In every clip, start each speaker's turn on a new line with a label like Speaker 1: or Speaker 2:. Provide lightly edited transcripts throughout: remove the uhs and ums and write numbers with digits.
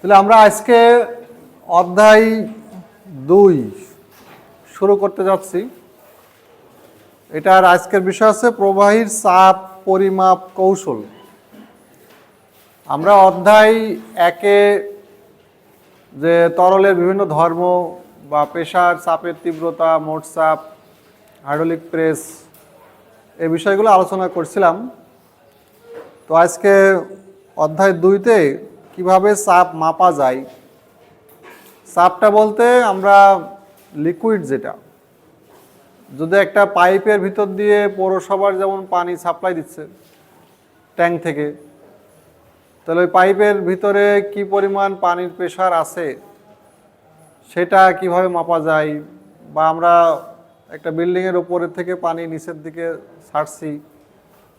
Speaker 1: তাহলে আমরা আজকে অধ্যায় 2 শুরু করতে যাচ্ছি। এটার আজকের বিষয় আছে প্রবাহীর চাপ পরিমাপ কৌশল। আমরা অধ্যায় 1-এ যে তরলের বিভিন্ন ধর্ম বা প্রেসার, চাপের তীব্রতা, মোট চাপ, হাইড্রোলিক প্রেস এই বিষয়গুলো আলোচনা করছিলাম। তো আজকে অধ্যায় 2-তে কিভাবে চাপ মাপা যায়। চাপটা বলতে আমরা লিকুইড যেটা, যদি একটা পাইপের ভিতর দিয়ে পৌরসভার যেমন পানি সাপ্লাই দিচ্ছে ট্যাঙ্ক থেকে, তাহলে ওই পাইপের ভিতরে কি পরিমাণ পানির প্রেসার আছে সেটা কিভাবে মাপা যায়। বা আমরা একটা বিল্ডিংয়ের উপরের থেকে পানি নিচের দিকে ছাড়ছি,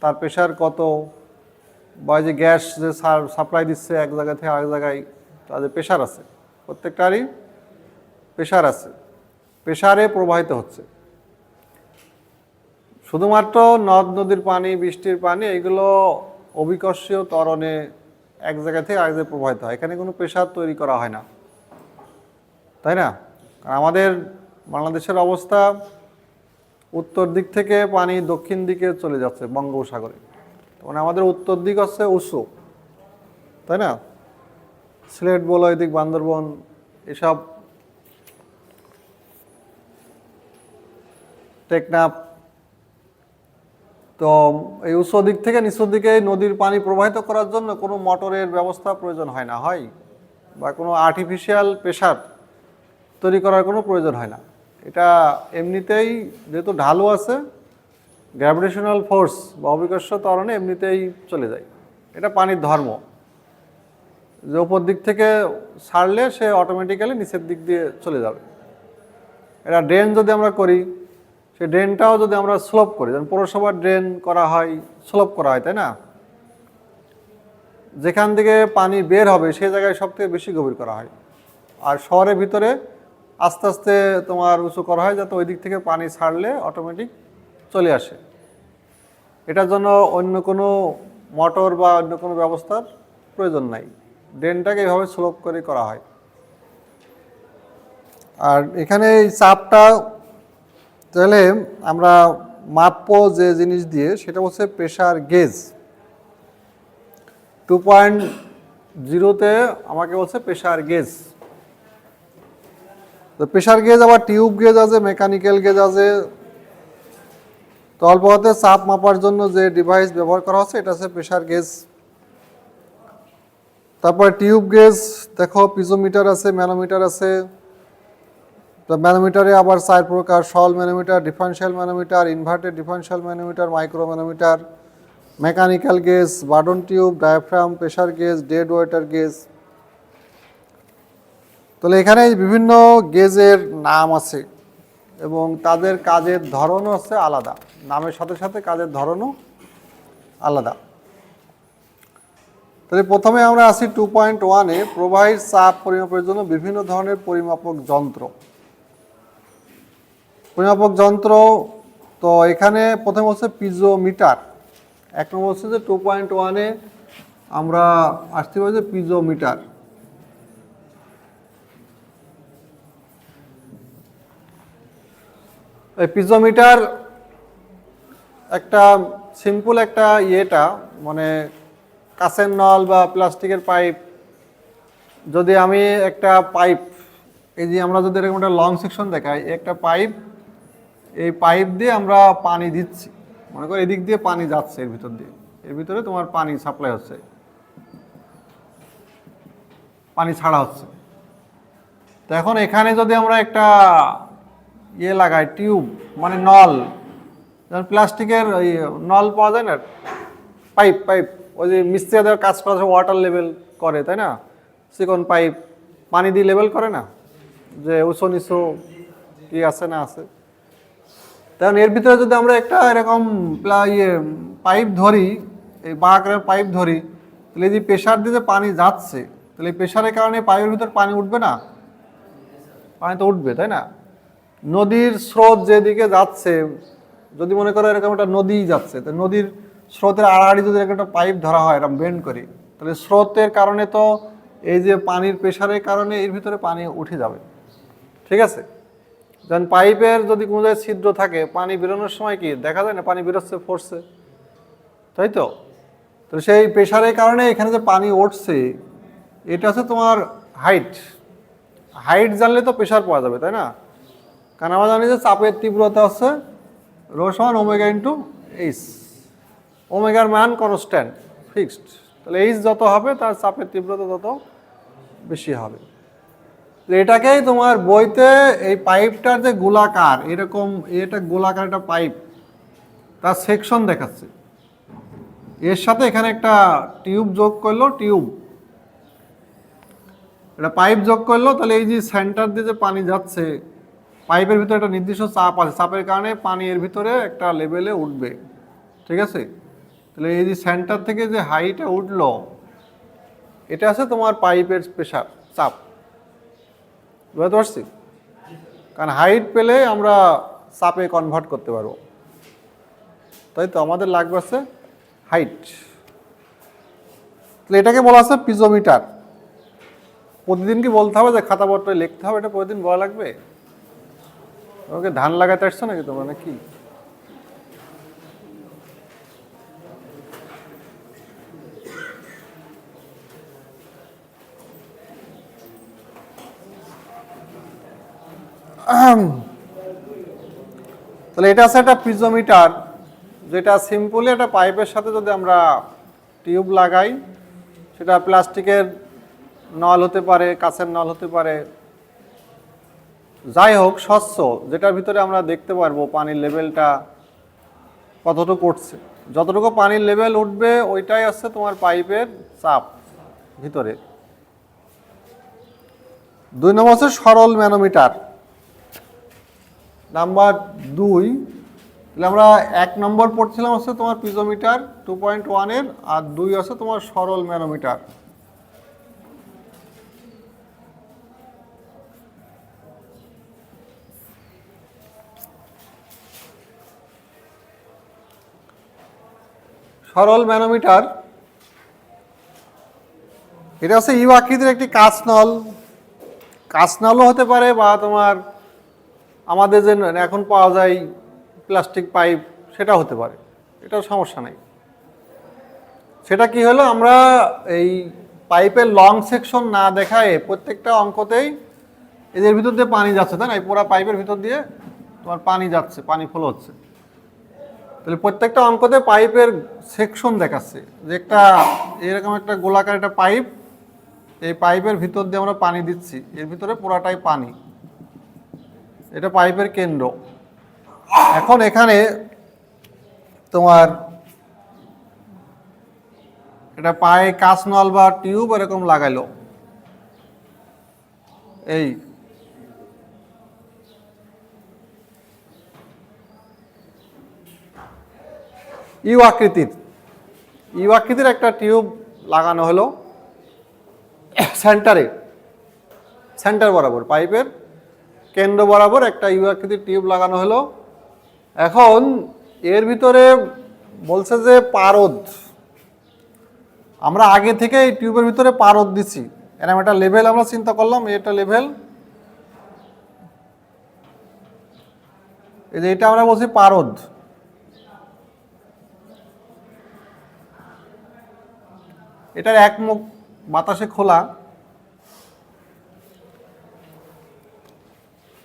Speaker 1: তার প্রেসার কত, বা যে গ্যাস যে সাপ্লাই দিচ্ছে এক জায়গা থেকে আরেক জায়গায়, তাদের প্রেসার আছে, প্রত্যেকটারই প্রেসার আছে, প্রেসারে প্রবাহিত হচ্ছে। শুধুমাত্র নদ নদীর পানি, বৃষ্টির পানি এগুলো অবিকর্ষীয় ত্বরণে এক জায়গা থেকে আরেক জায়গায় প্রবাহিত হয়, এখানে কোনো প্রেসার তৈরি করা হয় না, তাই না? আমাদের বাংলাদেশের অবস্থা, উত্তর দিক থেকে পানি দক্ষিণ দিকে চলে যাচ্ছে বঙ্গোপসাগরে, মানে আমাদের উত্তর দিক হচ্ছে উঁচু, তাই না? সিলেট বলো, এদিক বান্দরবন, এসব টেকনাফ, তো এই উঁচু দিক থেকে নিচুর দিকে নদীর পানি প্রবাহিত করার জন্য কোনো মোটরের ব্যবস্থা প্রয়োজন হয় না, হয় বা কোনো আর্টিফিশিয়াল প্রেসার তৈরি করার কোনো প্রয়োজন হয় না। এটা এমনিতেই যেহেতু ঢালু আছে, গ্র্যাভিটেশনাল ফোর্স বা অবিকর্ষ ত্বরণে এমনিতেই চলে যায়। এটা পানির ধর্ম, যে উপর দিক থেকে ছাড়লে সে অটোমেটিক্যালি নিচের দিক দিয়ে চলে যাবে। এটা ড্রেন যদি আমরা করি, সেই ড্রেনটাও যদি আমরা স্লোপ করি, যেমন পৌরসভার ড্রেন করা হয়, স্লোপ করা হয়, তাই না? যেখান থেকে পানি বের হবে সেই জায়গায় সবথেকে বেশি গভীর করা হয়, আর শহরের ভিতরে আস্তে আস্তে তোমার উঁচু করা হয়, যাতে ওই দিক থেকে পানি ছাড়লে অটোমেটিক চলে আসে। এটার জন্য অন্য কোনো মোটর বা অন্য কোনো ব্যবস্থার প্রয়োজন নাই, ড্রেনটাকে এইভাবে স্লোপ করে করা হয়। আর এখানে এই চাপটা তাহলে আমরা মাপব যে জিনিস দিয়ে, সেটা হচ্ছে প্রেসার গেজ। 2.0-তে আমাকে বলছে প্রেসার গেজ। তো প্রেসার গেজ আবার টিউব গেজ আছে, মেকানিক্যাল গেজ আছে। তো অল্প হাতে চাপ মাপার জন্য যে ডিভাইস ব্যবহার করা হচ্ছে এটা হচ্ছে প্রেসার গেজ। তারপরে টিউব গেজ দেখো, পিজোমিটার আছে, ম্যানোমিটার আছে। তো ম্যানোমিটারে আবার 4 প্রকার: সল manometer, differential manometer, inverted differential manometer, micro manometer, mechanical gauge, bourdon tube, diaphragm, pressure gauge, dead water gauge. তাহলে এখানে বিভিন্ন গেজের নাম আছে এবং তাদের কাজের ধরনও আছে আলাদা, নামের সাথে সাথে কাজের ধরনও আলাদা। তাহলে প্রথমে আমরা আসি 2.1-এ প্রবাহীর চাপ পরিমাপের জন্য বিভিন্ন ধরনের পরিমাপক যন্ত্র। পরিমাপক যন্ত্র, তো এখানে প্রথমে হচ্ছে পিজোমিটার। এক নম্বর হচ্ছে যে 2.1-এ আমরা আসতে পারি যে পিজোমিটার। এই পিজোমিটার একটা সিম্পল একটা মানে কাঁচের নল বা প্লাস্টিকের পাইপ, যদি আমি একটা পাইপ, এই যে আমরা যদি এরকম একটা লং সেকশন দেখাই, একটা পাইপ, এই পাইপ দিয়ে আমরা পানি দিচ্ছি, মনে করো এদিক দিয়ে পানি যাচ্ছে, এর ভিতর দিয়ে, এর ভিতরে তোমার পানি সাপ্লাই হচ্ছে, পানি ছাড়া হচ্ছে। তো এখন এখানে যদি আমরা একটা লাগাই, টিউব মানে নল, যেমন প্লাস্টিকের ওই নল পাওয়া যায় না, পাইপ পাইপ ওই যে মিস্ত্রিদের কাজ করা, ওয়াটার লেভেল করে, তাই না? চিকন পাইপ পানি দিয়ে লেভেল করে না, যে উঁচু নিচু কি আছে না আছে। তখন এর ভিতরে যদি আমরা একটা এরকম পাইপ ধরি, এই বাঁকের পাইপ ধরি, তাহলে যদি প্রেশার দিয়ে পানি যাচ্ছে, তাহলে এই প্রেশারের কারণে পাইপের ভিতর পানি উঠবে না? পানি তো উঠবে, তাই না? নদীর স্রোত যেদিকে যাচ্ছে, যদি মনে করো এরকম একটা নদী যাচ্ছে, তো নদীর স্রোতের আড়াআড়ি যদি এরকম একটা পাইপ ধরা হয়, এরকম বেন্ড করি, তাহলে স্রোতের কারণে তো এই যে পানির প্রেশারের কারণে এর ভিতরে পানি উঠে যাবে, ঠিক আছে। যেমন পাইপের যদি কোনো জায়গায় ছিদ্র থাকে, পানি বেরোনোর সময় কি দেখা যায় না, পানি বেরোচ্ছে ফোর্সে, তাই তো। তো সেই প্রেশারের কারণে এখানে যে পানি উঠছে, এটা হচ্ছে তোমার হাইট। হাইট জানলে তো প্রেশার পাওয়া যাবে, তাই না। কারণ আমরা জানি যে চাপের তীব্রতা হচ্ছে রো সমান ওমেগা ইন্টু এইচ। ওমেগার মান কনস্ট্যান্ট, ফিক্সড। তাহলে এইচ যত হবে তার চাপের তীব্রতা তত বেশি হবে। এটাকেই তোমার বইতে এই পাইপটার যে গোলাকার, এরকম এটা গোলাকার একটা পাইপ, তার সেকশন দেখাচ্ছে। এর সাথে এখানে একটা টিউব যোগ করলো, টিউব এটা পাইপ যোগ করলো, তাহলে এই যে সেন্টার দিয়ে যে পানি যাচ্ছে, পাইপের ভিতরে একটা নির্দিষ্ট চাপ আছে, চাপের কারণে পানি এর ভিতরে একটা লেভেলে উঠবে, ঠিক আছে। তাহলে এই যে সেন্টার থেকে যে হাইটে উঠলো, এটা আছে তোমার পাইপের প্রেশার, চাপ। বুঝতে পারছি। কারণ হাইট পেলে আমরা চাপে কনভার্ট করতে পারবো, তাই তো। আমাদের লাগবে আছে হাইট। তাহলে এটাকে বলা আছে পিজোমিটার। প্রতিদিন কি বলতে হবে যে খাতাপত্রে লিখতে হবে, এটা প্রতিদিন বলা লাগবে? ওকে ধান লাগাতে আসছো নাকি তোমরা, নাকি? তাহলে এটা আছে একটা পিজোমিটার, যেটা সিম্পলি একটা পাইপের সাথে যদি আমরা টিউব লাগাই, সেটা প্লাস্টিকের নল হতে পারে, কাঁচের নল হতে পারে, যাই হোক স্বচ্ছ, যেটার ভিতরে আমরা দেখতে পারবো পানির লেভেলটা কতটুকু উঠছে। যতটুকু পানির লেভেল উঠবে ওইটাই আছে তোমার পাইপের চাপ ভিতরে। 2 নম্বর হচ্ছে সরল ম্যানোমিটার। নাম্বার 2, তাহলে আমরা 1 নম্বর পড়ছিলাম হচ্ছে তোমার পিজোমিটার 2.1 এর, আর 2 আছে তোমার সরল ম্যানোমিটার। সরল ম্যানোমিটার এটা হচ্ছে ইউ আকৃতির একটি কাঁচ নল। কাঁচ নলও হতে পারে, বা তোমার আমাদের যে এখন পাওয়া যায় প্লাস্টিক পাইপ, সেটা হতে পারে, এটাও সমস্যা নেই। সেটা কি হলো, আমরা এই পাইপের লং সেকশন না দেখায় প্রত্যেকটা অঙ্কতেই এদের ভিতর দিয়ে পানি যাচ্ছে, তাই না। এই পুরো পাইপের ভিতর দিয়ে তোমার পানি যাচ্ছে, পানি ফ্লো হচ্ছে। তাহলে প্রত্যেকটা অঙ্কতে পাইপের সেকশন দেখাচ্ছে, যে একটা এরকম একটা গোলাকার একটা পাইপ, এই পাইপের ভিতর দিয়ে আমরা পানি দিচ্ছি, এর ভিতরে পুরাটাই পানি, এটা পাইপের কেন্দ্র। এখন এখানে তোমার এটা পায়ে কাঁচ নল বা টিউব এরকম লাগাইলো, এই ইউ আকৃতির একটা টিউব লাগানো হলো সেন্টার বরাবর, পাইপের কেন্দ্র বরাবর একটা ইউ আকৃতির টিউব লাগানো হলো। এখন এর ভিতরে বলছে যে পারদ, আমরা আগে থেকে এই টিউবের ভিতরে পারদ দিচ্ছি, এরকম একটা লেভেল আমরা চিন্তা করলাম, এটা লেভেল, এই যে এটা আমরা বলছি পারদ। এটার এক মুখ বাতাসে খোলা।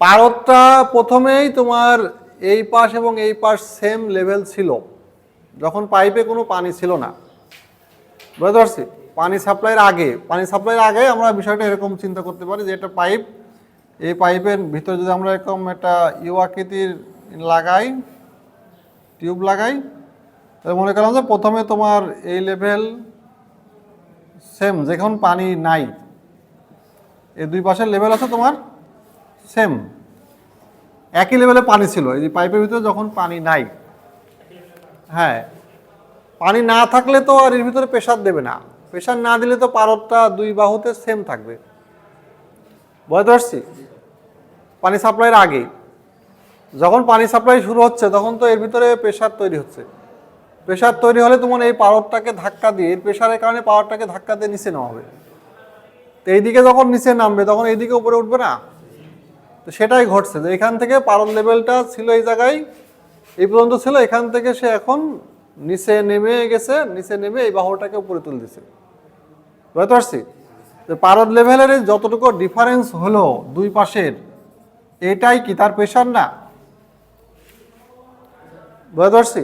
Speaker 1: পারদটা প্রথমেই তোমার এই পাশ এবং এই পাশ সেম লেভেল ছিল, যখন পাইপে কোনো পানি ছিল না। বুঝতে পারছি। পানি সাপ্লাইয়ের আগে আমরা বিষয়টা এরকম চিন্তা করতে পারি যে এটা পাইপ, এই পাইপের ভিতরে যদি আমরা এরকম একটা ইউ আকৃতির লাগাই, টিউব লাগাই, তাহলে মনে করলাম যে প্রথমে তোমার এই লেভেল সেম, যখন পানি নাই, এই দুই পাশের লেভেল আছে তোমার সেম, একই লেভেলে পানি ছিল এই যে পাইপের ভিতরে যখন পানি নাই। হ্যাঁ, পানি না থাকলে তো আর এর ভিতরে প্রেশার দেবে না, প্রেশার না দিলে তো পারদটা দুই বাহুতে সেম থাকবে। বুঝতে পারছি। পানি সাপ্লাইয়ের আগে, যখন পানি সাপ্লাই শুরু হচ্ছে তখন তো এর ভিতরে প্রেশার তৈরি হচ্ছে। প্রেশার তৈরি হলে তোমার এই পাওয়ারটাকে ধাক্কা দিয়ে, এর প্রেশারের কারণে পাওয়ারটাকে ধাক্কা দিয়ে নিচে নেওয়া হবে। তো এইদিকে যখন নিচে নামবে তখন এইদিকে উপরে উঠবে না। তো সেটাই ঘটছে যে এখান থেকে পারদ লেভেলটা ছিল এই জায়গায়, এই পর্যন্ত ছিল, এখান থেকে সে এখন নিচে নেমে গেছে, নিচে নেমে এই বাহুটাকে উপরে তুলে দিছে। বুঝতে পারছি? যে পারদ লেভেলের যতটুকু ডিফারেন্স হলো দুই পাশের, এটাই কি তার প্রেশার না? বুঝতে পারছি?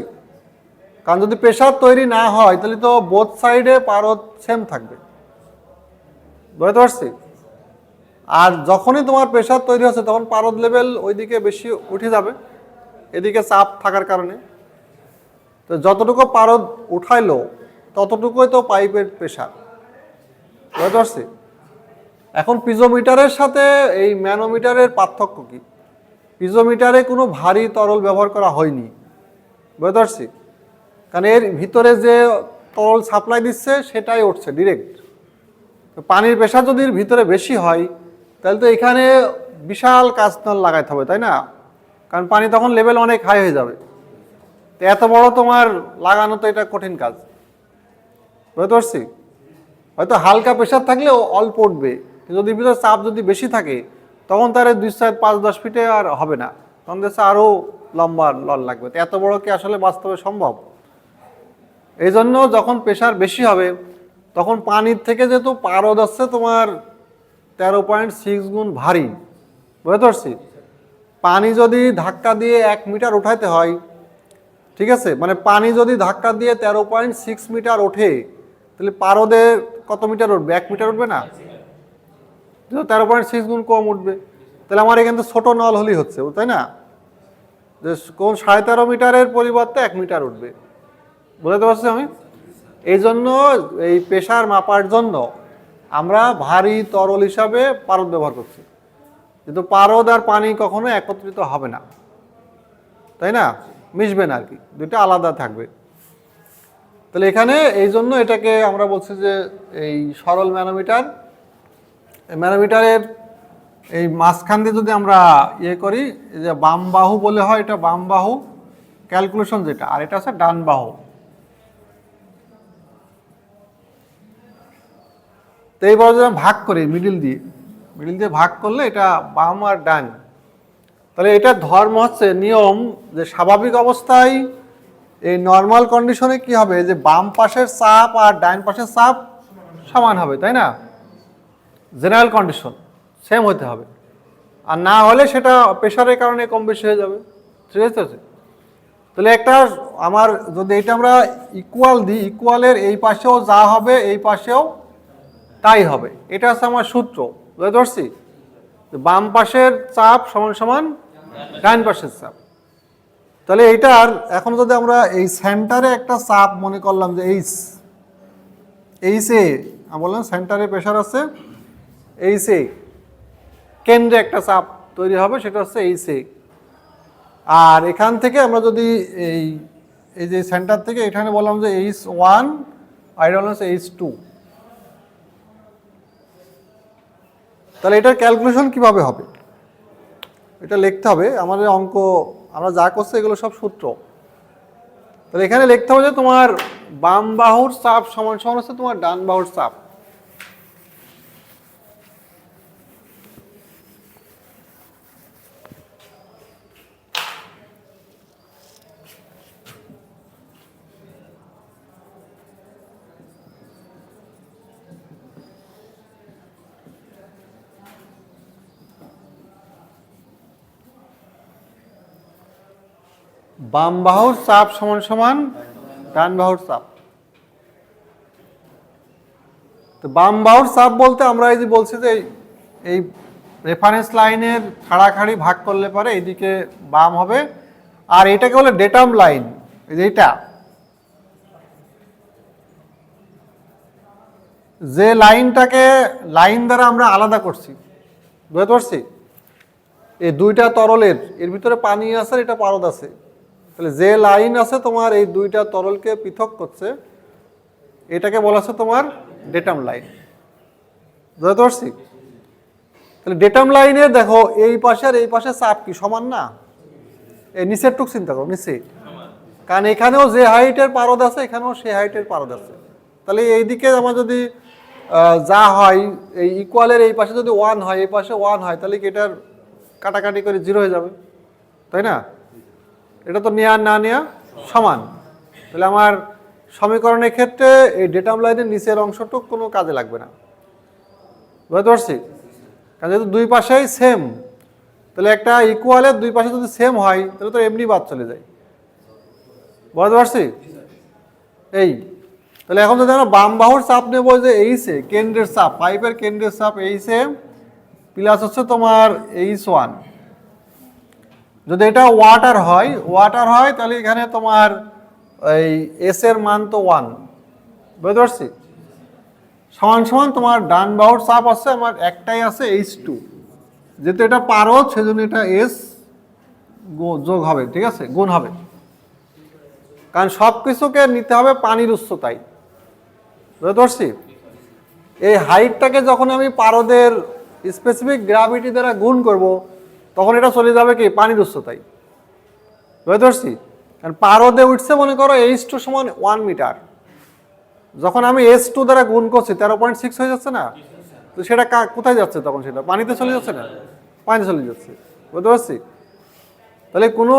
Speaker 1: কারণ যদি প্রেশার তৈরি না হয় তাহলে তো বোথ সাইডে পারদ সেম থাকবে। বুঝতে পারছি? আর যখনই তোমার প্রেশার তৈরি হচ্ছে তখন পারদ লেভেল ওইদিকে বেশি উঠে যাবে, এদিকে চাপ থাকার কারণে। তো যতটুকু পারদ উঠাইলো ততটুকুই তো পাইপের প্রেশার। বুঝতে পারছি? এখন পিজোমিটারের সাথে এই ম্যানোমিটারের পার্থক্য কি? পিজোমিটারে কোনো ভারী তরল ব্যবহার করা হয়নি। বুঝতে পারছি? কারণ এর ভিতরে যে তরল সাপ্লাই দিচ্ছে সেটাই উঠছে ডিরেক্ট। তো পানির প্রেশার যদি ভিতরে বেশি হয় তাহলে তো এখানে বিশাল কাঁচনল লাগাইতে হবে, তাই না? কারণ পানি তখন লেভেল অনেক হাই হয়ে যাবে। তো এত বড় তোমার লাগানো তো এটা কঠিন কাজ। বুঝতে পারছি? হয়তো হালকা প্রেশার থাকলে অল্প উঠবে, যদি ভিতরে চাপ যদি বেশি থাকে তখন তার 2-5-10 ফিটে আর হবে না, তখন দেশে আরও লম্বা লল লাগবে। তো এত বড় কি আসলে বাস্তবে সম্ভব? এই জন্য যখন প্রেশার বেশি হবে তখন পানির থেকে যেহেতু পারদ আসছে তোমার 13.6 গুণ ভারী। বুঝতে পারছি? পানি যদি ধাক্কা দিয়ে 1 মিটার উঠাইতে হয়, ঠিক আছে, মানে পানি যদি ধাক্কা দিয়ে 13.6 মিটার ওঠে তাহলে পারদে কত মিটার উঠবে? 1 মিটার উঠবে না? 13.6 গুণ কম উঠবে। তাহলে আমার এখান থেকে ছোট নল হলেই হচ্ছে, তাই না? যে কোন 13.5 মিটারের পরিবর্তে 1 মিটার উঠবে। বুঝতে পারছি আমি? এই জন্য এই প্রেশার মাপার জন্য আমরা ভারী তরল হিসাবে পারদ ব্যবহার করছি, কিন্তু পারদ আর পানি কখনো একত্রিত হবে না, তাই না? মিশবে না আর কি, দুটো আলাদা থাকবে। তাহলে এখানে এই জন্য এটাকে আমরা বলছি যে এই সরল ম্যানোমিটার। ম্যানোমিটারের এই মাঝখান দিয়ে যদি আমরা ইয়ে করি, যে বাম বাহু বলে হয়, এটা বাম বাহু ক্যালকুলেশন যেটা, আর এটা হচ্ছে ডান বাহু। তো এইবার যদি ভাগ করি মিডিল দিয়ে ভাগ করলে এটা বাম আর ডান। তাহলে এটার ধর্ম হচ্ছে নিয়ম যে স্বাভাবিক অবস্থায় এই নর্মাল কন্ডিশনে কি হবে, যে বাম পাশের চাপ আর ডান পাশের চাপ সমান হবে, তাই না? জেনারেল কন্ডিশন সেম হতে হবে, আর না হলে সেটা প্রেশারের কারণে কম বেশি হয়ে যাবে। ঠিক আছে? তাহলে একটা আমার যদি এটা আমরা ইকুয়াল দিই, ইকুয়ালের এই পাশেও যা হবে এই পাশেও তাই হবে, এটা হচ্ছে আমার সূত্র। বুঝতে পারছি? বাম পাশের চাপ সমান সমান ডান পাশের চাপ। তাহলে এইটার এখন যদি আমরা এই সেন্টারে একটা চাপ মনে করলাম যে এইচে, আমি বললাম সেন্টারে প্রেশার আছে, এইচে কেন্দ্রে একটা চাপ তৈরি হবে, সেটা হচ্ছে এইচে। আর এখান থেকে আমরা যদি এই যে সেন্টার থেকে এখানে বললাম যে H1 আর এটা হচ্ছে H2, তাহলে এটার ক্যালকুলেশন কিভাবে হবে এটা লিখতে হবে। আমাদের অঙ্ক আমরা যা করছি এগুলো সব সূত্র। তাহলে এখানে লিখতে হবে যে তোমার বাম বাহুর চাপ সমান সমান হচ্ছে তোমার ডান বাহুর চাপ। বাম বাহুর চাপ সমান সমান ডান বাহুর চাপ। তো বাম বাহুর চাপ বলতে আমরা এই যে বলছি যে এই রেফারেন্স লাইনের খাড়াখাড়ি ভাগ করলে পরে এইদিকে বাম হবে, আর এটাকে বলে ডেটাম লাইন। এই যে এটা যে লাইনটাকে লাইন দ্বারা আমরা আলাদা করছি, বুঝতে পারছি? এই দুইটা তরলের এর ভিতরে পানি আছে, এটা পারদ আছে, তাহলে যে লাইন আছে তোমার এই দুইটা তরলকে পৃথক করছে, এটাকে বলা আছে তোমার ডেটাম লাইন। বুঝতে পারছি? তাহলে ডেটাম লাইনে দেখো এই পাশে আর এই পাশে চাপ কি সমান না? এই নিচের টুক চিন্তা করো, নিচে, কারণ এখানেও যে হাইটের পারদ আছে এখানেও সেই হাইটের পারদ আছে। তাহলে এইদিকে আমার যদি যা হয় এই ইকুয়ালের এই পাশে যদি 1 হয় এই পাশে 1 হয় তাহলে কি এটার কাটাকাটি করে 0 হয়ে যাবে, তাই না? এটা তো নেওয়া না নেওয়া সমান। তাহলে আমার সমীকরণের ক্ষেত্রে এই ডেটাম লাইনের নিচের অংশটুকু কোনো কাজে লাগবে না, বুঝতে পারছি? কারণ যেহেতু দুই পাশেই সেম, তাহলে একটা ইকুয়ালের দুই পাশে যদি সেম হয় তাহলে তো এমনি বাদ চলে যায়, বুঝতে পারছি? এই তাহলে এখন যদি আমরা বাম বাহুর চাপ নেব যে এইচে, কেন্দ্রের চাপ, পাইপের কেন্দ্রের চাপ এইচে প্লাস হচ্ছে তোমার H1, যদি এটা ওয়াটার হয় তাহলে এখানে তোমার এই এস এর মান তো 1, বুঝতে পারছি? সমান সমান তোমার ডান বাহুর চাপ আছে আমার একটাই আছে H2, যেহেতু এটা পারদ সেজন্য এটা এস যোগ হবে, ঠিক আছে, গুণ হবে, কারণ সব কিছুকে নিতে হবে পানির উচ্চতায়, বুঝতে পারছি? এই হাইটটাকে যখন আমি পারদের স্পেসিফিক গ্র্যাভিটি দ্বারা গুণ করব তখন এটা চলে যাবে কি পানির উচ্চতায়, বুঝতে পারছি? কারণ পারদে উঠছে মনে করো H2 সমান 1 মিটার, যখন আমি S2 দ্বারা গুণ করছি 13.6 হয়ে যাচ্ছে না, তো সেটা কোথায় যাচ্ছে তখন? সেটা পানিতে চলে যাচ্ছে না, পানিতে চলে যাচ্ছে, বুঝতে পারছি? তাহলে কোনো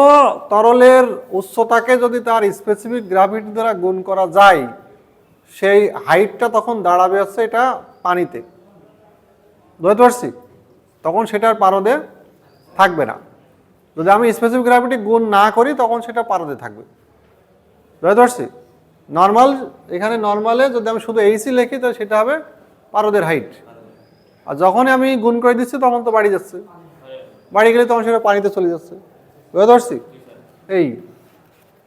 Speaker 1: তরলের উচ্চতাকে যদি তার স্পেসিফিক গ্র্যাভিটি দ্বারা গুণ করা যায় সেই হাইটটা তখন দাঁড়াবে হচ্ছে এটা পানিতে, বুঝতে পারছি? তখন সেটার পারদে থাকবে না। যদি আমি স্পেসিফিক গ্র্যাভিটি গুণ না করি তখন সেটা পারদে থাকবে, বুঝতে পারছি? নর্মাল, এখানে নর্মালে যদি আমি শুধু এইচি লিখি তাহলে সেটা হবে পারদের হাইট, আর যখনই আমি গুণ করে দিচ্ছি তখন তো বাড়ি যাচ্ছে, বাড়ি গেলে তখন সেটা পানিতে চলে যাচ্ছে, বুঝতে পারছি? এই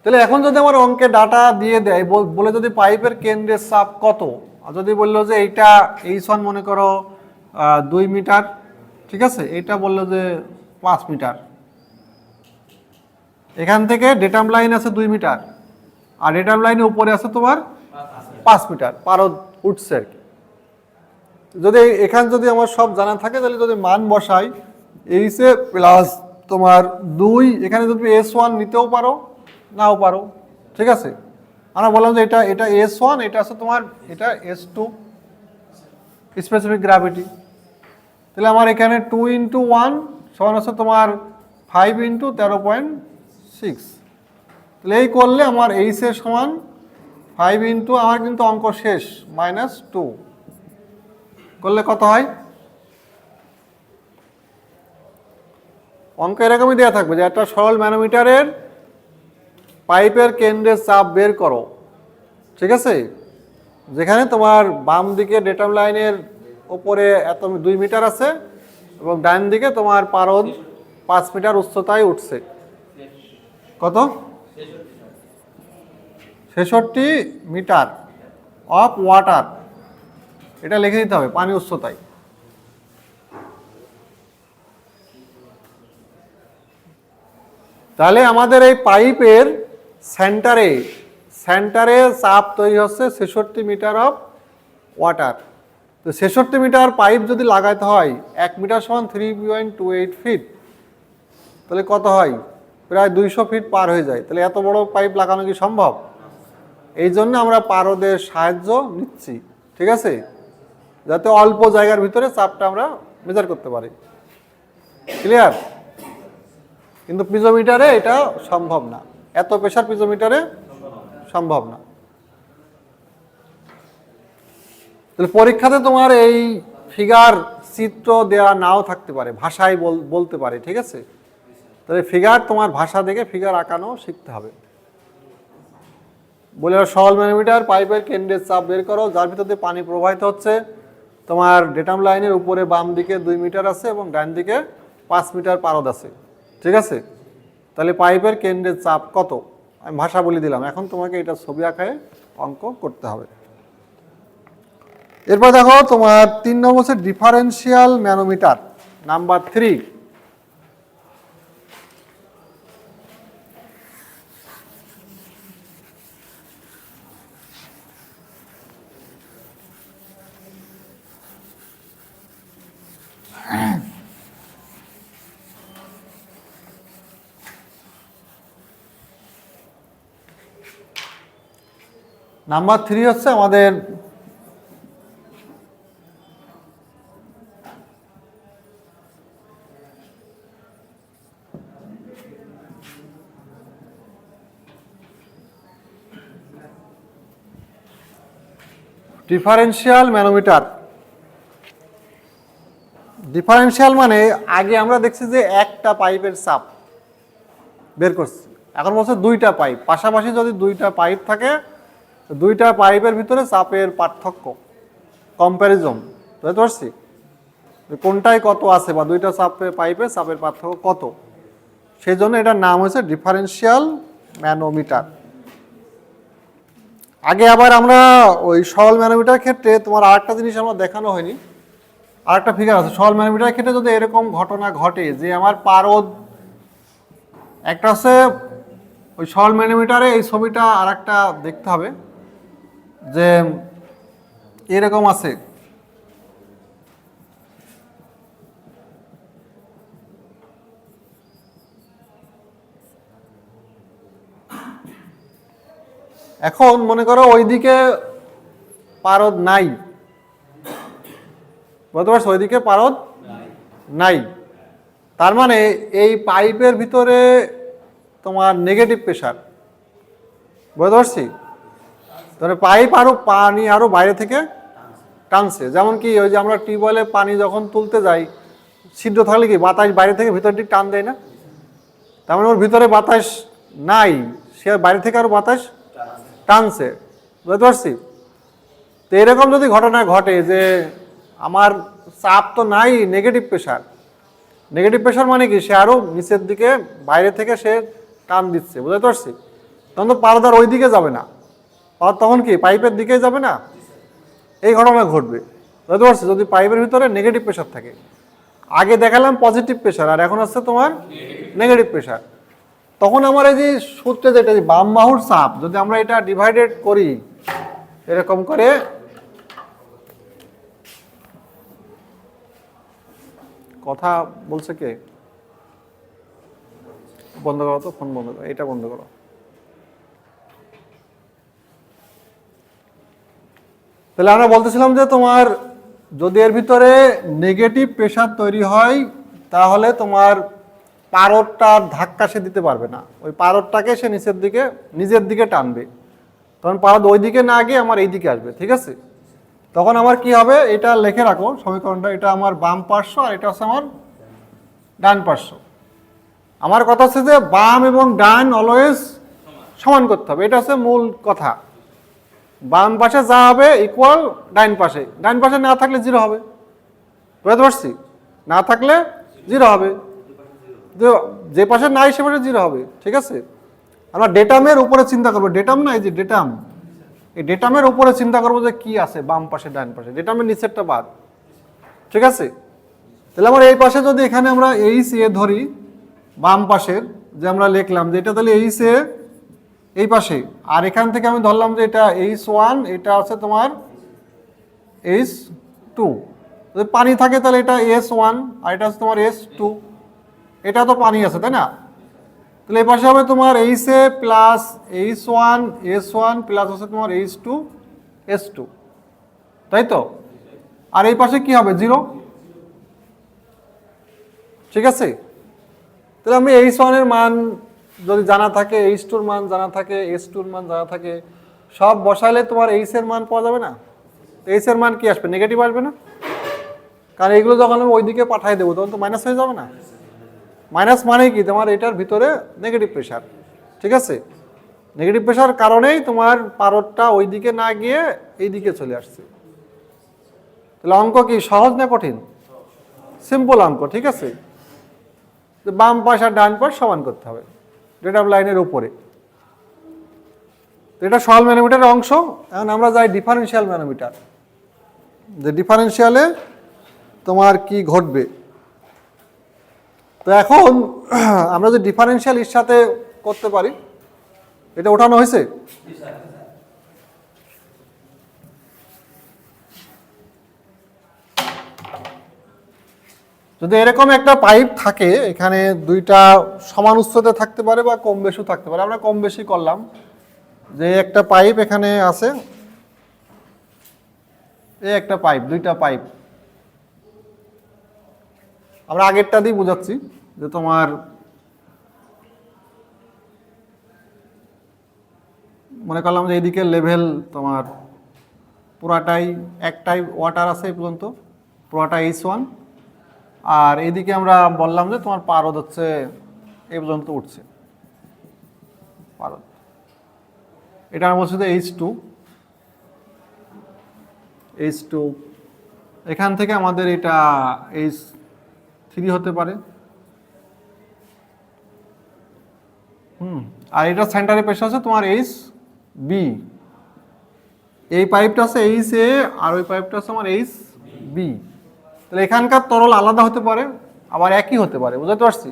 Speaker 1: তাহলে এখন যদি আমার অঙ্কে ডাটা দিয়ে দেয় বলে যদি পাইপের কেন্দ্রের চাপ কত, আর যদি বললো যে এইটা H1 মনে করো 2 মিটার, ঠিক আছে, এইটা বললো যে 5 মিটার, এখান থেকে ডেটাম লাইন আছে 2 মিটার আর ডেটাম লাইনের উপরে আছে তোমার 5 মিটার পারদ উঠছে আর কি। যদি এখানে যদি আমার সব জানা থাকে তাহলে যদি মান বসাই এইচে প্লাস তোমার 2, এখানে যদি S1 নিতেও পারো নাও পারো, ঠিক আছে? আমরা বললাম যে এটা S1, এটা আছে তোমার এটা S2 স্পেসিফিক গ্র্যাভিটি, তাহলে আমার এখানে 2 × 1 সমান আছে তোমার 5 × 13.6, তাহলে এই করলে আমার এইচ এর সমান 5 × আমার কিন্তু অঙ্ক শেষ -2 করলে কত হয়? অঙ্ক এরকমই দেওয়া থাকবে যে একটা সরল ম্যানোমিটারের পাইপের কেন্দ্রের চাপ বের করো, ঠিক আছে, যেখানে তোমার বাম দিকে ডেটাম লাইনের উপরে এত 2 মিটার আছে এবং ডান দিকে তোমার পারদ 5 মিটার উচ্চতায় উঠছে, কত? 66 মিটার অফ ওয়াটার, এটা লিখে দিতে হবে পানি উচ্চতায়। তাহলে আমাদের এই পাইপের সেন্টারে চাপ তৈরি হচ্ছে 66 মিটার অফ ওয়াটার। তো 66 মিটার পাইপ যদি লাগাইতে হয় 1 মিটার সমান 3.28 ফিট, তাহলে কত হয়? প্রায় 200 ফিট পার হয়ে যায়। তাহলে এত বড় পাইপ লাগানো কি সম্ভব? এই জন্য আমরা পারদের সাহায্য নিচ্ছি, ঠিক আছে, যাতে অল্প জায়গার ভিতরে চাপটা আমরা মেজার করতে পারি, ক্লিয়ার? কিন্তু পিজোমিটারে এটা সম্ভব না, এত প্রেসার পিজোমিটারে সম্ভব না। তাহলে পরীক্ষাতে তোমার এই ফিগার চিত্র দেওয়া নাও থাকতে পারে, ভাষায় বলতে পারে, ঠিক আছে, তাহলে ফিগার তোমার ভাষা দেখে ফিগার আঁকানো শিখতে হবে। বলে সরল ম্যানোমিটার পাইপের কেন্দ্রের চাপ বের করো যার ভিতর দিয়ে পানি প্রবাহিত হচ্ছে, তোমার ডেটাম লাইনের উপরে বাম দিকে 2 মিটার আছে এবং ডান দিকে 5 মিটার পারদ আছে, ঠিক আছে, তাহলে পাইপের কেন্দ্রের চাপ কত? আমি ভাষা বলে দিলাম, এখন তোমাকে এটা ছবি আঁকায় অঙ্ক করতে হবে। এরপর দেখো তোমার 3 নম্বর হচ্ছে ডিফারেন্সিয়াল ম্যানোমিটার নাম্বার 3। নাম্বার 3 হচ্ছে আমাদের ডিফারেনশিয়াল ম্যানোমিটার। ডিফারেনশিয়াল মানে আগে আমরা দেখছি যে একটা পাইপের চাপ বের করছি, এখন বলছে দুইটা পাইপ, পাশাপাশি যদি দুইটা পাইপ থাকে দুইটা পাইপের ভিতরে চাপের পার্থক্য, কম্প্যারিজন, বুঝতে পারছি কোনটায় কত আছে বা দুইটা চাপের পাইপে চাপের পার্থক্য কত, সেই জন্য এটার নাম হচ্ছে ডিফারেনশিয়াল ম্যানোমিটার। আগে আবার আমরা ওই সরল ম্যানোমিটার ক্ষেত্রে তোমার আরেকটা জিনিস আমরা দেখানো হয়নি, আরেকটা ফিগার আছে সরল ম্যানোমিটার ক্ষেত্রে যদি এরকম ঘটনা ঘটে যে আমার পারদ একটা আছে, ওই সরল ম্যানোমিটারে এই ছবিটা আরেকটা দেখতে হবে যে এরকম আছে, এখন মনে করো ওইদিকে পারদ নাই, বুঝতে পারছো ওইদিকে পারদ নাই, তার মানে এই পাইপের ভিতরে তোমার নেগেটিভ প্রেশার, বুঝতে পারছি, তাহলে পাইপ আরো পানি আরো বাইরে থেকে টানছে, যেমন কি ওই যে আমরা টিউবওয়েলে পানি যখন তুলতে যাই ছিদ্র থাকলে কি বাতাস বাইরে থেকে ভিতর দিকে টান দেয় না, তার মানে ওর ভিতরে বাতাস নাই, সে বাইরে থেকে আরো বাতাস টানছে, বুঝতে পারছি। তো এরকম যদি ঘটনা ঘটে যে আমার চাপ তো নাই, নেগেটিভ প্রেশার, নেগেটিভ প্রেশার মানে কি সে আরো নিচের দিকে বাইরে থেকে সে টান দিচ্ছে, বুঝতে পারছি, তখন তো পারদ আর ওই দিকে যাবে না, তখন কি পাইপের দিকে যাবে না, এই ঘটনা ঘটবে, বুঝতে পারছি, যদি পাইপের ভিতরে নেগেটিভ প্রেশার থাকে। আগে দেখালাম পজিটিভ প্রেশার আর এখন হচ্ছে তোমার নেগেটিভ প্রেশার, তখন আমার এই যে সূত্রে যেটা বাম বাহুর চাপ যদি আমরা এটা ডিভাইডেড করি এরকম করে, কথা বলছে কে, বন্ধ করো তো, ফোন বন্ধ করো, এটা বন্ধ করো। তাহলে আমরা বলতেছিলাম যে তোমার যদি এর ভিতরে নেগেটিভ প্রেশার তৈরি হয় তাহলে তোমার পারদটার ধাক্কা সে দিতে পারবে না, ওই পারদটাকে সে নিজের দিকে টানবে, তখন পারদ ওই দিকে না গিয়ে আমার এই দিকে আসবে, ঠিক আছে। তখন আমার কি হবে, এটা লিখে রাখো সমীকরণটা, এটা আমার বাম পার্শ্ব আর এটা হচ্ছে আমার ডান পার্শ্ব। আমার কথা হচ্ছে যে বাম এবং ডান অলওয়েজ সমান করতে হবে, এটা হচ্ছে মূল কথা। বাম পাশে যা হবে ইকুয়াল ডাইন পাশে, ডাইন পাশে না থাকলে জিরো হবে, বুঝতে পারছি, না থাকলে জিরো হবে, যে পাশে নাই সে পাশে জিরো হবে, ঠিক আছে। আমরা ডেটামের উপরে চিন্তা করবো, ডেটাম না এই যে ডেটাম, এই ডেটামের উপরে চিন্তা করবো যে কি আছে বাম পাশে ডান পাশে, ডেটামের নিচেরটা বাদ, ঠিক আছে। তাহলে আমার এই পাশে যদি এখানে আমরা এইচ এ ধরি, বাম পাশের যে আমরা লিখলাম যে এটা তাহলে এইচ এ এই পাশে, আর এখান থেকে আমি ধরলাম যে এটা H1, এটা আছে তোমার H2, যদি পানি থাকে তাহলে এটা S1 আর এটা আছে তোমার S2, এটা তো পানি আছে তাই না, তাহলে এই পাশে হবে তোমার HA plus H1 S1 plus আছে তোমার H2 S2, তাই তো, আর এই পাশে কি হবে জিরো, ঠিক আছে। তাহলে আমি H1 এর মান যদি জানা থাকে, H2 এর মান জানা থাকে, S2 এর মান জানা থাকে, সব বসাইলে তোমার H এর মান পাওয়া যাবে না, H এর মান কি আসবে, নেগেটিভ আসবে না, কারণ এগুলো যখন আমি ওইদিকে পাঠাই দেবো তখন তো মাইনাস হয়ে যাবে না, মাইনাস মানে কি তোমার এটার ভিতরে নেগেটিভ প্রেশার, ঠিক আছে, নেগেটিভ প্রেশার কারণেই তোমার পারদটা ওইদিকে না গিয়ে এইদিকে চলে আসছে। তাহলে অঙ্ক কি সহজ না কঠিন, সিম্পল অঙ্ক, ঠিক আছে, বাম পাশ আর ডান পাশ সমান করতে হবে ডেটা লাইনের উপরে, এটা সরল ম্যানোমিটারের অংশ। এখন আমরা যাই ডিফারেনশিয়াল ম্যানোমিটার, যে ডিফারেনশিয়ালে তোমার কি ঘটবে। তো এখন আমরা যে ডিফারেনশিয়াল এর সাথে করতে পারি, এটা ওঠানো হয়েছে, যদি এরকম একটা পাইপ থাকে এখানে দুইটা সমান উচ্চতা থাকতে পারে বা কম বেশি থাকতে পারে, আমরা কম বেশি করলাম যে একটা পাইপ এখানে আছে, এই একটা পাইপ, দুইটা পাইপ, আমরা আগেরটা দিয়ে বোঝাচ্ছি যে তোমার মনে করলাম যে এইদিকে লেভেল তোমার পুরাটাই একটাই ওয়াটার আছে এই পর্যন্ত, পুরাটা H1। আর এইদিকে আমরা বললাম যে তোমার পারদ হচ্ছে এই পর্যন্ত উঠছে পারদ, এটা আমরা বলছি যে H2, এখান থেকে আমাদের এটা H3 হতে পারে। আর এটা সেন্টারে প্রেসার আছে তোমার HB, এই পাইপটা আছে HA আর ওই পাইপটা আছে আমার HB। তাহলে এখানকার তরল আলাদা হতে পারে আবার একই হতে পারে, বুঝতে পারছি,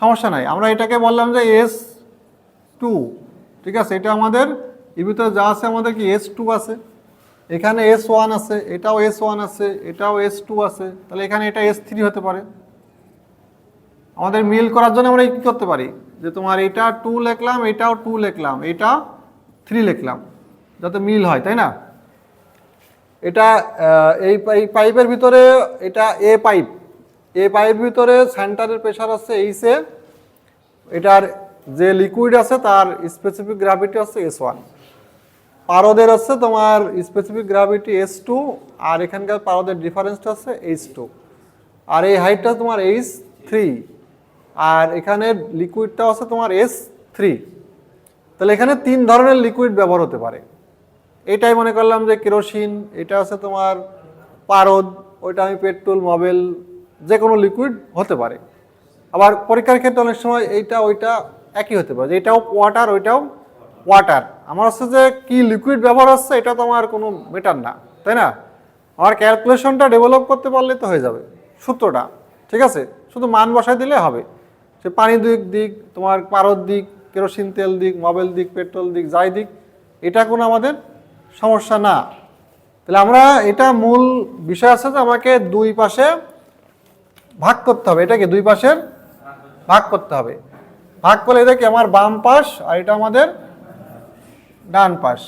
Speaker 1: সমস্যা নাই। আমরা এটাকে বললাম যে S2, ঠিক আছে, এটা আমাদের এর ভিতরে যা আছে আমাদের কি S2 আছে, এখানে S1 আছে, এটাও S1 আছে, এটাও S2 আছে, তাহলে এখানে এটা S3 হতে পারে। আমাদের মিল করার জন্য আমরা কি করতে পারি, যে তোমার এটা 2 লিখলাম, এটাও 2 লিখলাম, এটা 3 লিখলাম, যাতে মিল হয়, তাই না? এটা এই পাইপের ভিতরে এটা এ পাইপের ভিতরে সেন্টারের প্রেসার আছে HA, এটার যে লিকুইড আছে তার স্পেসিফিক গ্র্যাভিটি হচ্ছে S1, পারদের হচ্ছে তোমার স্পেসিফিক গ্র্যাভিটি S2, আর এখানকার পারদের ডিফারেন্সটা হচ্ছে H2, আর এই হাইটটা তোমার H3, আর এখানে লিকুইডটা হচ্ছে তোমার S3। তাহলে এখানে 3 ধরনের লিকুইড ব্যবহার হতে পারে। এটাই মনে করলাম যে কেরোসিন, এটা আছে তোমার পারদ, ওইটা আমি পেট্রোল, মোবিল, যে কোনো লিকুইড হতে পারে। আবার পরীক্ষার ক্ষেত্রে অনেক সময় এইটা ওইটা একই হতে পারে, এটাও ওয়াটার ওইটাও ওয়াটার। আমার হচ্ছে যে কি লিকুইড ব্যবহার হচ্ছে এটা তো আমার কোনো ম্যাটার না, তাই না? আমার ক্যালকুলেশনটা ডেভেলপ করতে পারলে তো হয়ে যাবে, সূত্রটা, ঠিক আছে, শুধু মান বসাই দিলে হবে। সে পানি দিক, তোমার পারদ দিক, কেরোসিন তেল দিক, মোবিল দিক, পেট্রোল দিক, যাই দিক, এটা কোনো আমাদের সমস্যা না। তাহলে আমরা এটা মূল বিষয় আছে যে আমাকে দুই পাশে ভাগ করতে হবে, এটাকে দুই পাশের ভাগ করতে হবে। ভাগ করলে এটা কি আমার বাম পাশ আর এটা আমাদের ডান পাশ,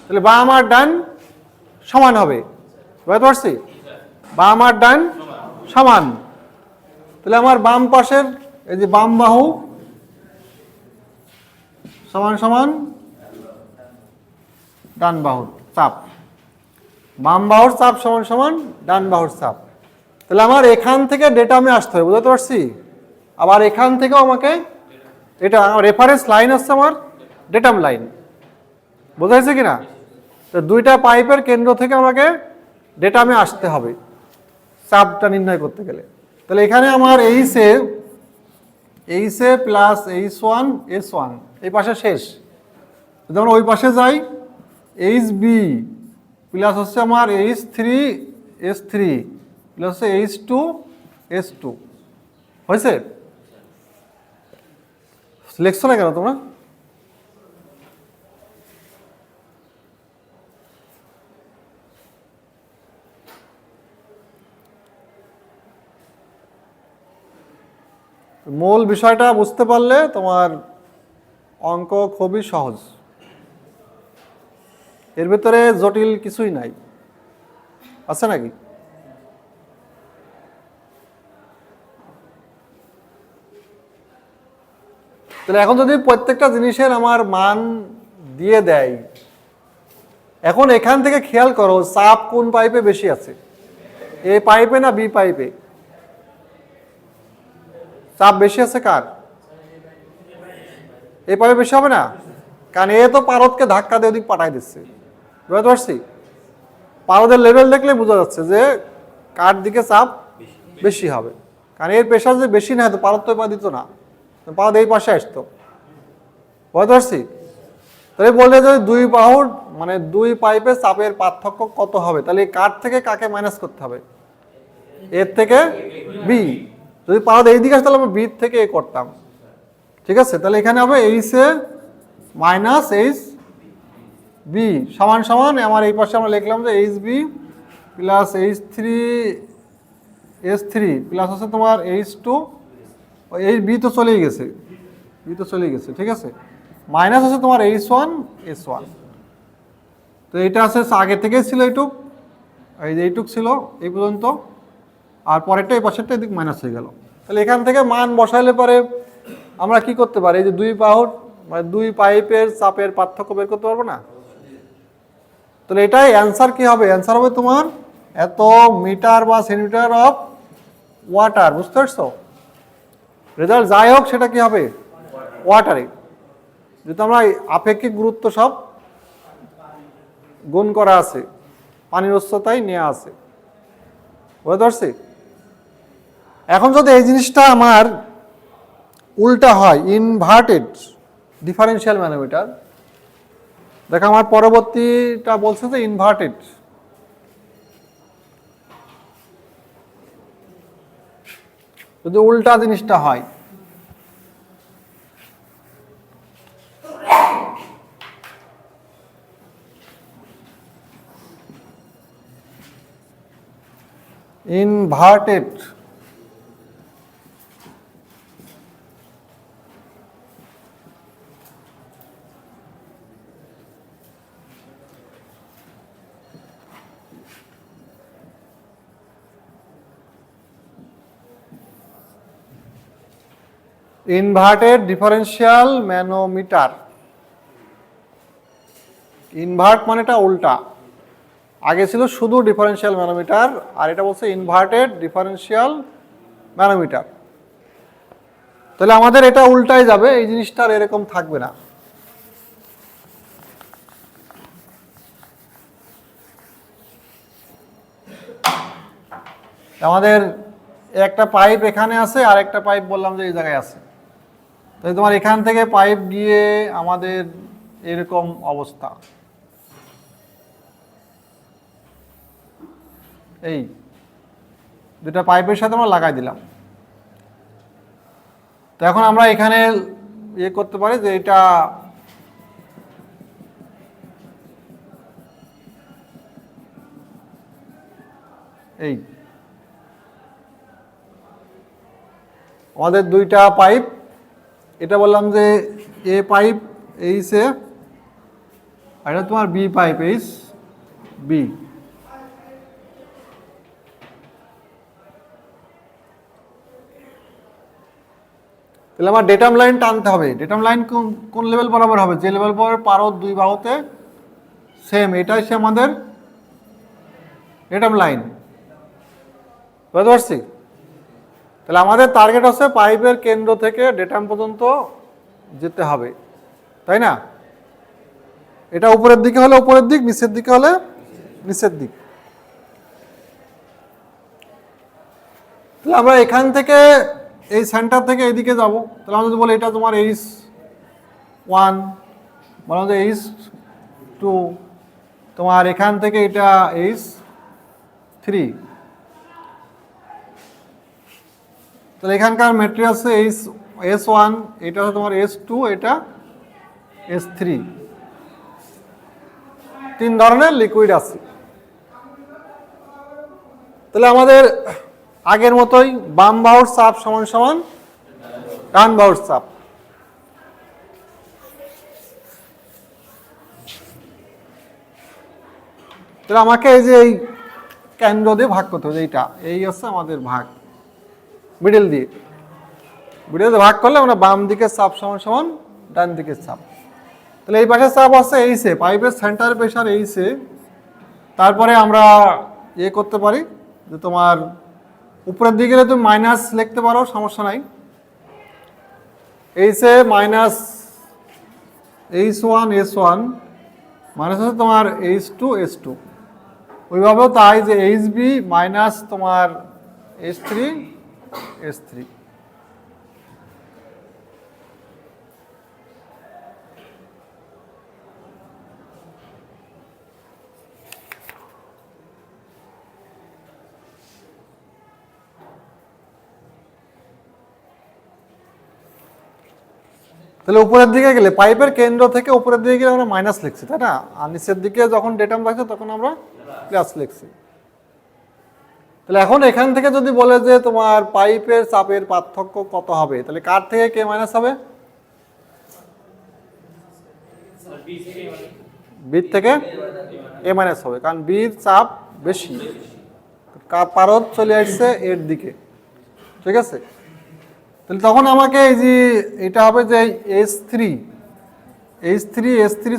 Speaker 1: তাহলে বাম আর ডান সমান হবে, বুঝতে পারছি? বাম আর ডান সমান, তাহলে আমার বাম পাশের এই যে বাম বাহু সমান সমান ডান বাহুর চাপ, বাম বাহুর চাপ সমান সমান ডান বাহুর চাপ। তাহলে আমার এখান থেকে ডেটা আমি আসতে হবে, বুঝতে পারছি? আবার এখান থেকেও আমাকে, এটা রেফারেন্স লাইন আসছে আমার ডেটাম লাইন, বোঝা যাচ্ছে কিনা? তো দুইটা পাইপের কেন্দ্র থেকে আমাকে ডেটা আমি আসতে হবে চাপটা নির্ণয় করতে গেলে। তাহলে এখানে আমার এইচএ প্লাস H1 S1 এই পাশে শেষ, যেমন ওই পাশে যাই HB প্লাস হচ্ছে আমার H3 S3 প্লাস হচ্ছে H2 S2, হয়েছে? লিখছো না কেন তোমরা? মূল বিষয়টা বুঝতে পারলে তোমার অঙ্ক খুবই সহজ, এর ভিতরে জটিল কিছুই নাই, আছে নাকি? তাহলে এখন যদি প্রত্যেকটা জিনিসের আমার মান দিয়ে দেয়, এখন এখান থেকে খেয়াল করো চাপ কোন পাইপে বেশি আছে, এ পাইপে না বি পাইপে? চাপ বেশি আছে কার? এই পাইপে বেশি হবে না, কারণ এ তো পারদকে ধাক্কা দিয়ে ওদিক পাঠাই দিচ্ছে, বুঝতে পারছি? পারদের লেভেল দেখলে বোঝা যাচ্ছে যে কার দিকে চাপ বেশি হবে, কারণ এর প্রেশার যে বেশি না হতো পারদ তো এবার দিত না, পারদ এই পাশে আসতো, বুঝতে পারছি? তাহলে বললে যে দুই বাহুর মানে দুই পাইপের চাপের পার্থক্য কত হবে, তাহলে কার থেকে কাকে মাইনাস করতে হবে? এর থেকে বি। যদি পারদ এই দিকে আসে তাহলে আমরা বি থেকে এ করতাম, ঠিক আছে? তাহলে এখানে হবে HA মাইনাস HB সমান সমান আমার এই পাশে আমরা লিখলাম যে HB plus H3 S3 plus হচ্ছে তোমার H2, এই বি তো চলেই গেছে, ঠিক আছে, মাইনাস আছে তোমার H1 S1। তো এটা আছে আগে থেকেই ছিল এইটুক, এই যে এইটুক ছিল এই পর্যন্ত, আর পরেরটা এই পাশেরটা এদিক মাইনাস হয়ে গেল। তাহলে এখান থেকে মান বসাইলে পরে আমরা কি করতে পারি, এই যে দুই বাহুর মানে দুই পাইপের চাপের পার্থক্য বের করতে পারবো না? তাহলে এটাই অ্যান্সার কি হবে? অ্যান্সার হবে তোমার এত মিটার বা সেন্টিমিটার অফ ওয়াটার। বুঝতে পারছো? রেজাল্ট যাই হোক সেটা কি হবে? ওয়াটারে। যেহেতু আমরা আপেক্ষিক গুরুত্ব সব গুণ করা আছে, পানির উচ্চতাই নেওয়া আছে। বুঝতে পারছি? এখন যদি এই জিনিসটা আমার উল্টা হয়, ইনভার্টেড ডিফারেন্সিয়াল ম্যানোমিটার, দেখো আমার পরবর্তীটা বলছে যে ইনভার্টেড। যদি উল্টা জিনিসটা হয়, inverted inverted differential manometer. Invert মানেটা উল্টা, আগে ছিল শুধু ডিফারেন্সিয়াল ম্যানোমিটার, আর এটা বলছে ইনভার্টেড ডিফারেন্সিয়াল ম্যানোমিটার। তাহলে আমাদের এটা উল্টাই যাবে, এই জিনিসটা আর এরকম থাকবে না। আমাদের একটা পাইপ এখানে আছে, আর একটা পাইপ বললাম যে এই জায়গায় আছে। তাই তোমার এখান থেকে পাইপ গিয়ে আমাদের এরকম অবস্থা, এই দুটা পাইপের সাথে আমরা লাগাই দিলাম। তো এখন আমরা এখানে ইয়ে করতে পারি যে এটা এই আমাদের দুইটা পাইপ, এটা বললাম যে এ পাইপ এইচ এ, আর এটা তোমার বি পাইপ এইচ বি। তাহলে আমার ডেটাম লাইন টানতে হবে। ডেটাম লাইন কোন লেভেল বরাবর হবে? যে লেভেল বরাবর পারদ দুই বাহুতে সেম, এটাই সে আমাদের ডেটাম লাইন। বুঝতে পারছি? তাহলে আমাদের টার্গেট হচ্ছে পাইপের কেন্দ্র থেকে ডেটাম পর্যন্ত যেতে হবে, তাই না? এটা উপরের দিকে হলে উপরের দিক, নিচের দিকে হলে নিচের দিক। তাহলে আমরা এখান থেকে এই সেন্টার থেকে এইদিকে যাব। তাহলে আমরা যদি বলি এটা তোমার H1, বললাম যে H2, তোমার এখান থেকে এটা H3। তাহলে এখানকার ম্যাটেরিয়াল আছে S1, এটা হচ্ছে তোমার S2, এটা S3, তিন ধরনের লিকুইড আছে। তাহলে আমাদের আগের মতোই বাম বাহুর চাপ সমান সমান ডান বাহুর চাপ। তাহলে আমাকে এই যে এই কেন্দ্র দিয়ে ভাগ করতে হবে, এইটা এই হচ্ছে আমাদের ভাগ, মিডল দিয়ে ভাগ করলে আমরা বাম দিকের চাপ সমান সমান ডান দিকের চাপ। তাহলে এই পাশের চাপ আছে এইচে, পাইপের সেন্টার প্রেশার এইচে। তারপরে আমরা ইয়ে করতে পারি যে তোমার উপরের দিকে তুমি মাইনাস লিখতে পারো, সমস্যা নাই। এইচে মাইনাস H1 S1 মাইনাস হচ্ছে তোমার H2 S2। ওইভাবেও তাই যে HB মাইনাস তোমার S3 S3। তাহলে উপরের দিকে গেলে পাইপের কেন্দ্র থেকে উপরের দিকে গেলে আমরা মাইনাস লিখছি, তাই না? আর নিচের দিকে যখন ডেটাম থাকছে তখন আমরা প্লাস লিখছি। তাহলে এখন এখান থেকে যদি বলে যে তোমার পাইপের চাপের পার্থক্য কত হবে, তাহলে কার থেকে কে মাইনাস হবে? বি থেকে এ মাইনাস হবে, কারণ বির চাপ বেশি, পারদ চলে আসছে এর দিকে, ঠিক আছে? তাহলে তখন আমাকে এই যে এটা হবে যে H3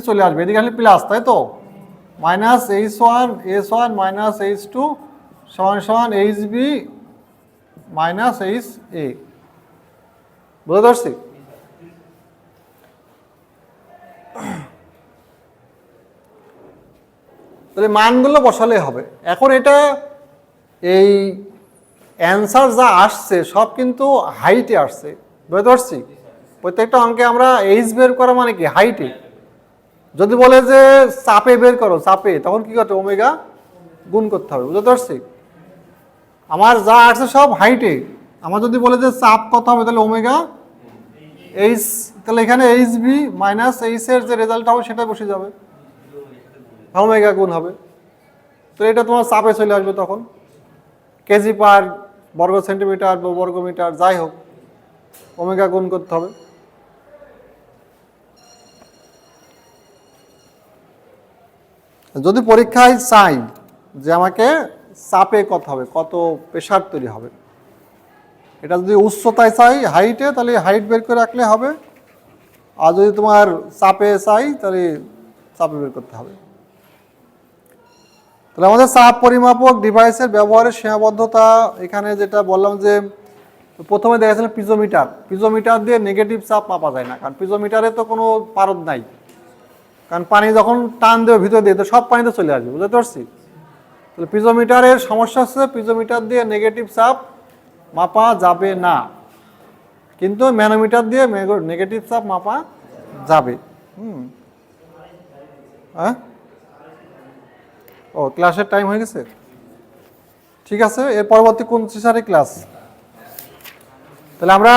Speaker 1: চলে আসবে, এদিকে আসলে প্লাস, তাই তো? মাইনাস H1 মাইনাস H2 সমান সমান HB মাইনাস HA। বুঝতে পারছি? তাহলে মানগুলো বসালে হবে। এখন এটা এই অ্যান্সার যা আসছে সব কিন্তু হাইটে আসছে, বুঝতে পারছি? প্রত্যেকটা অঙ্কে আমরা এইচ বের করা মানে কি হাইটে। যদি বলে যে চাপে বের করো, চাপে, তখন কি করতে ওমেগা গুণ করতে হবে, বুঝতে পারছি? আমার যা আসছে সব হাইটে। আমার যদি বলে যে চাপ কত হবে, তাহলে ওমেগা এইচ, তাহলে এখানে এইচ বি মাইনাস এইচ এর যে রেজাল্ট হবে সেটা বসে যাবে, ওমেগা গুণ হবে। তো এটা তোমার চাপে চলে আসবে, তখন কেজি পার বর্গ সেন্টিমিটার বা বর্গ মিটার যাই হোক, ওমেগা গুণ করতে হবে। যদি পরীক্ষায় চাই যে আমাকে চাপে কত হবে, কত প্রেশার তৈরি হবে, এটা যদি উচ্চতায় চাই হাইটে, তাহলে হাইট বের করে রাখলে হবে। আর যদি তোমার চাপে চাই তাহলে চাপে বের করতে হবে। তাহলে আমাদের চাপ পরিমাপক ডিভাইসের ব্যবহারের সীমাবদ্ধতা, এখানে যেটা বললাম যে প্রথমে দেখা যাচ্ছিল পিজোমিটার দিয়ে নেগেটিভ চাপ মাপা যায় না, কারণ পিজোমিটারে তো কোনো পারদ নাই, কারণ পানি যখন টান দেবে ভিতর দিয়ে তো সব পানিতে চলে আসবে, বুঝতে পারছি? তাহলে পিজোমিটারের সমস্যা হচ্ছে পিজোমিটার দিয়ে নেগেটিভ চাপ মাপা যাবে না, কিন্তু ম্যানোমিটার দিয়ে নেগেটিভ চাপ মাপা যাবে। হ্যাঁ, ও ক্লাসের টাইম হয়ে গেছে, ঠিক আছে। এর পরবর্তী কোন ক্লাস? তাহলে আমরা